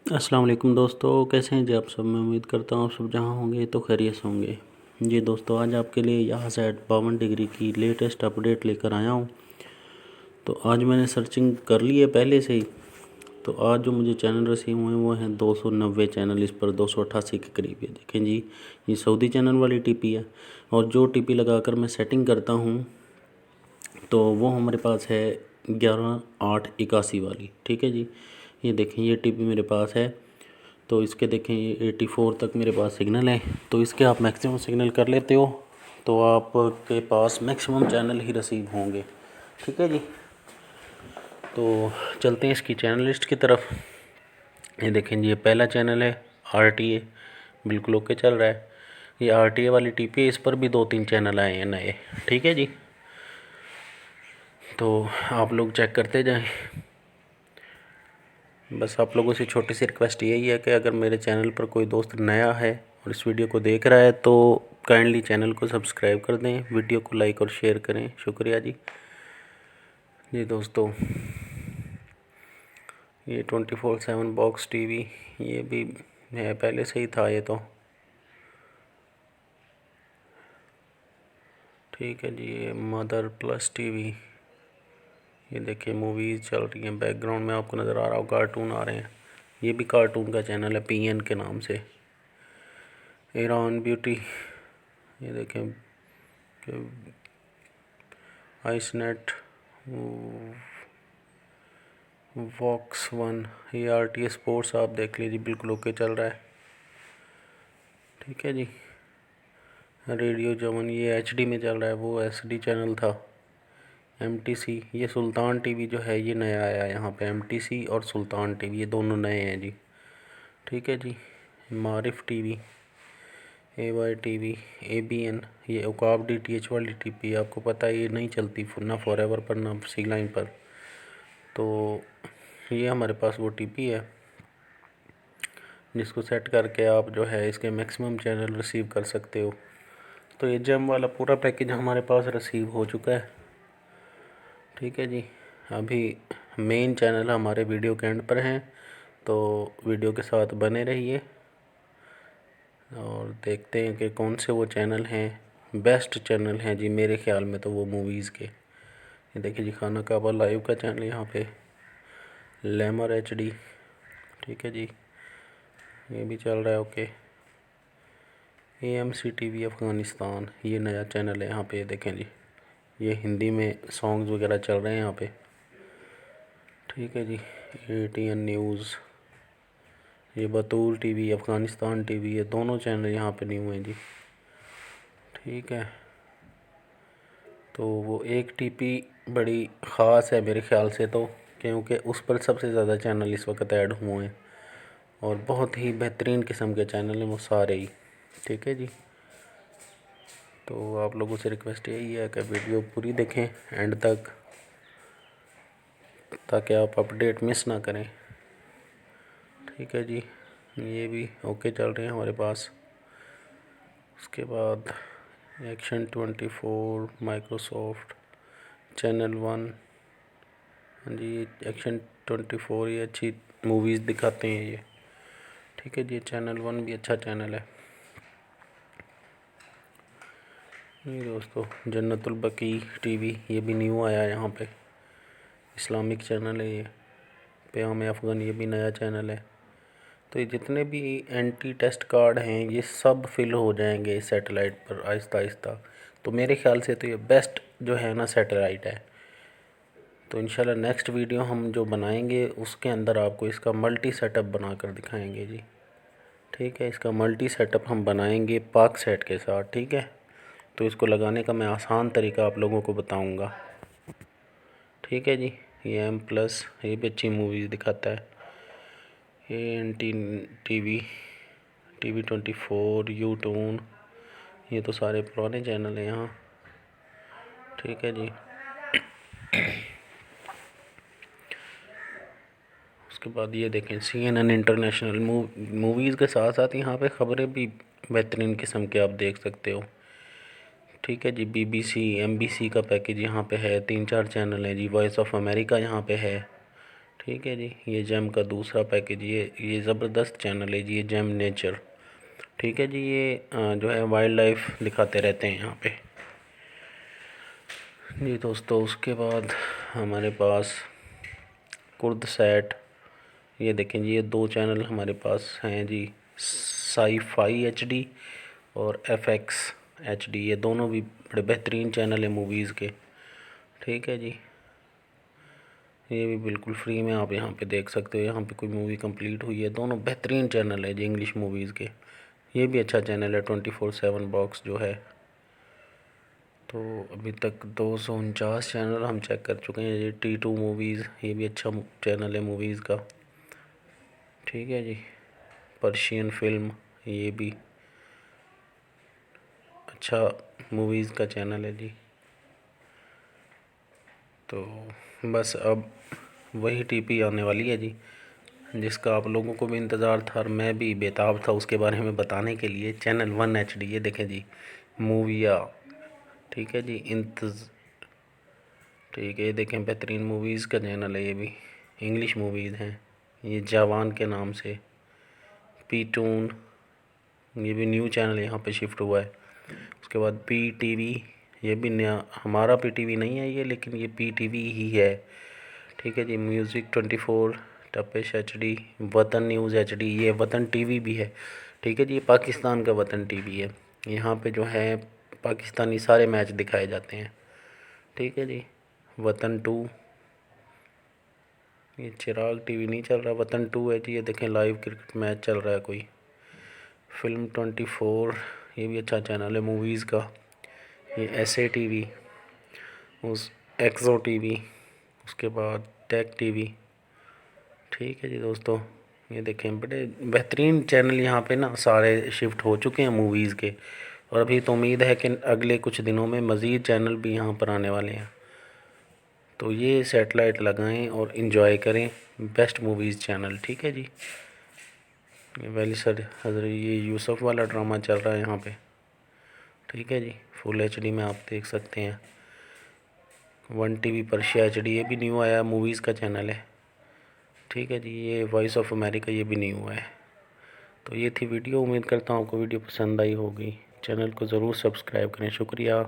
अस्सलाम वालेकुम दोस्तों, कैसे हैं जी आप सब। मैं उम्मीद करता हूँ आप सब जहाँ होंगे तो खैरियत से होंगे। जी दोस्तों, आज आपके लिए यहाँ से 52 डिग्री की लेटेस्ट अपडेट लेकर आया हूँ। तो आज मैंने सर्चिंग कर ली है पहले से ही। तो आज जो मुझे चैनल रिसीव हुए हैं वो हैं 290 चैनल, इस पर 288 के करीब है। देखें जी, ये सऊदी चैनल वाली टीपी है। और जो टीपी लगाकर मैं सेटिंग करता हूँ तो वो हमारे पास है 11/8/81 वाली। ठीक है जी, ये देखें ये टीपी मेरे पास है। तो इसके देखें ये 84 तक मेरे पास सिग्नल है। तो इसके आप मैक्सिमम सिग्नल कर लेते हो तो आपके पास मैक्सिमम चैनल ही रिसीव होंगे। ठीक है जी, तो चलते हैं इसकी चैनल लिस्ट की तरफ। ये देखें जी, ये पहला चैनल है RTA, बिल्कुल ओके चल रहा है। ये RTA वाली टीपी है, इस पर भी 2-3 चैनल आए हैं नए। ठीक है जी, तो आप लोग चेक करते जाएं। बस आप लोगों से छोटी सी रिक्वेस्ट यही है कि अगर मेरे चैनल पर कोई दोस्त नया है और इस वीडियो को देख रहा है तो काइंडली चैनल को सब्सक्राइब कर दें, वीडियो को लाइक और शेयर करें। शुक्रिया जी। जी दोस्तों, ये 24/7 बॉक्स टीवी ये भी है, पहले से ही था ये तो। ठीक है जी, ये मदर प्लस टीवी, ये देखिए मूवीज़ चल रही हैं बैकग्राउंड में, आपको नज़र आ रहा हो कार्टून आ रहे हैं। ये भी कार्टून का चैनल है PN के नाम से। ईरान ब्यूटी, ये देखें आइसनेट, वॉक्स 1, ये RTA स्पोर्ट्स आप देख लीजिए, बिल्कुल ओके चल रहा है। ठीक है जी, रेडियो जवन ये HD में चल रहा है, वो SD चैनल था। MTC, ये सुल्तान टीवी जो है ये नया आया है यहाँ पे। MTC और सुल्तान टीवी ये दोनों नए हैं जी। ठीक है जी, मारिफ टीवी, AY टीवी, ABN, ये उकाब DTH वाली टीपी, आपको पता है ये नहीं चलती ना फॉरएवर पर ना सी लाइन पर। तो ये हमारे पास वो टीपी है जिसको सेट करके आप जो है इसके मैक्सिमम चैनल रिसीव कर सकते हो। तो ये जेम वाला पूरा पैकेज हमारे पास रिसीव हो चुका है। ठीक है जी, अभी मेन चैनल हमारे वीडियो के एंड पर हैं, तो वीडियो के साथ बने रहिए और देखते हैं कि कौन से वो चैनल हैं बेस्ट चैनल हैं जी। मेरे ख्याल में तो वो मूवीज़ के, ये देखिए जी, खाना काबा लाइव का चैनल यहाँ पे, लेमर HD। ठीक है जी, ये भी चल रहा है ओके। AMC TV अफ़गानिस्तान, ये नया चैनल है यहाँ पे। देखें जी, ये हिंदी में सॉन्ग्स वगैरह चल रहे हैं यहाँ पे। ठीक है जी, ATN न्यूज़, ये बतूल TV अफ़गानिस्तान TV, ये दोनों चैनल यहाँ पे न्यू हैं जी। ठीक है, तो वो एक टीपी बड़ी ख़ास है मेरे ख़्याल से, तो क्योंकि उस पर सबसे ज़्यादा चैनल इस वक्त ऐड हुए हैं और बहुत ही बेहतरीन किस्म के चैनल हैं वो सारे ही। ठीक है जी, तो आप लोगों से रिक्वेस्ट यही है कि वीडियो पूरी देखें एंड तक, ताकि आप अपडेट मिस ना करें। ठीक है जी, ये भी ओके चल रहे हैं हमारे पास। उसके बाद एक्शन 24, माइक्रोसॉफ्ट, चैनल 1। हाँ जी, एक्शन 24 ये अच्छी मूवीज़ दिखाते हैं ये। ठीक है जी, चैनल 1 भी अच्छा चैनल है। ये दोस्तों, जन्नतुल बकी TV, ये भी न्यू आया है यहाँ पे, इस्लामिक चैनल है ये। प्याम अफ़गान, ये भी नया चैनल है। तो ये जितने भी एंटी टेस्ट कार्ड हैं ये सब फिल हो जाएंगे इस सैटेलाइट पर आहिस्ता आहिस्ता। तो मेरे ख़्याल से तो ये बेस्ट जो है ना सैटेलाइट है। तो इंशाल्लाह नेक्स्ट वीडियो हम जो बनाएंगे उसके अंदर आपको इसका मल्टी सेटअप बना कर दिखाएंगे जी। ठीक है, इसका मल्टी सेटअप हम बनाएंगे पाक सेट के साथ। ठीक है, तो इसको लगाने का मैं आसान तरीका आप लोगों को बताऊंगा। ठीक है जी, ये M+, ये भी अच्छी मूवीज़ दिखाता है। ANT TV, TV24, यूटून, ये तो सारे पुराने चैनल हैं यहाँ। ठीक है जी, उसके बाद ये देखें CNN इंटरनेशनल मूवीज़ के साथ साथ यहाँ पे ख़बरें भी बेहतरीन किस्म के आप देख सकते हो। ठीक है जी, BBC MBC का पैकेज यहाँ पे है, 3-4 चैनल हैं जी। वॉइस ऑफ अमेरिका यहाँ पे है। ठीक है जी। ये जेम का दूसरा पैकेज, ये ज़बरदस्त चैनल है जी, ये जेम नेचर। ठीक है जी। ये जो है वाइल्ड लाइफ दिखाते रहते हैं यहाँ पे जी दोस्तों। उसके बाद हमारे पास कुर्द सैट, ये देखें जी, ये 2 चैनल हमारे पास हैं जी, साई-फाई एचडी और एफएक्स एचडी। ये दोनों भी बड़े बेहतरीन चैनल है मूवीज़ के। ठीक है जी। ये भी बिल्कुल फ्री में आप यहाँ पे देख सकते हो। यहाँ पे कोई मूवी कंप्लीट हुई है, दोनों बेहतरीन चैनल है जी इंग्लिश मूवीज़ के। ये भी अच्छा चैनल है 24/7 बॉक्स जो है। तो अभी तक 249 चैनल हम चेक कर चुके हैं। ये T2 मूवीज़, ये भी अच्छा चैनल है मूवीज़ का। ठीक है जी। पर्शियन फिल्म, ये भी अच्छा मूवीज़ का चैनल है जी। तो बस अब वही टीपी आने वाली है जी, जिसका आप लोगों को भी इंतज़ार था और मैं भी बेताब था उसके बारे में बताने के लिए। चैनल 1 HD, ये देखें जी, मूविया। ठीक है जी। ठीक है, ये देखें बेहतरीन मूवीज़ का चैनल है, ये भी इंग्लिश मूवीज़ हैं। ये जवान के नाम से। पीटून, ये भी न्यू चैनल यहाँ पे शिफ्ट हुआ है। उसके बाद PTV, ये भी नया, हमारा PTV नहीं है ये, लेकिन ये PTV ही है। ठीक है जी। म्यूज़िक 24, टपेश HD, वतन न्यूज़ HD, ये वतन TV भी है। ठीक है जी। ये पाकिस्तान का वतन TV है। यहाँ पे जो है पाकिस्तानी सारे मैच दिखाए जाते हैं। ठीक है जी। वतन 2, ये चिराग TV नहीं चल रहा, वतन 2 है जी। ये देखें लाइव क्रिकेट मैच चल रहा है कोई। फिल्म 24, ये भी अच्छा चैनल है मूवीज़ का। ये SA TV, उस एक्सो TV, उसके बाद टेक TV। ठीक है जी दोस्तों। ये देखें बड़े बेहतरीन चैनल यहाँ पे ना सारे शिफ्ट हो चुके हैं मूवीज़ के। और अभी तो उम्मीद है कि अगले कुछ दिनों में मज़ीद चैनल भी यहाँ पर आने वाले हैं। तो ये सेटेलाइट लगाएं और इन्जॉय करें बेस्ट मूवीज़ चैनल। ठीक है जी। वैली सर हज़रत, ये यूसुफ वाला ड्रामा चल रहा है यहाँ पे। ठीक है जी। फुल HD में आप देख सकते हैं। 1 TV पर्शिया HD, ये भी न्यू आया मूवीज़ का चैनल है। ठीक है जी। ये वॉइस ऑफ अमेरिका, ये भी न्यू है। तो ये थी वीडियो। उम्मीद करता हूँ आपको वीडियो पसंद आई होगी। चैनल को ज़रूर सब्सक्राइब करें। शुक्रिया।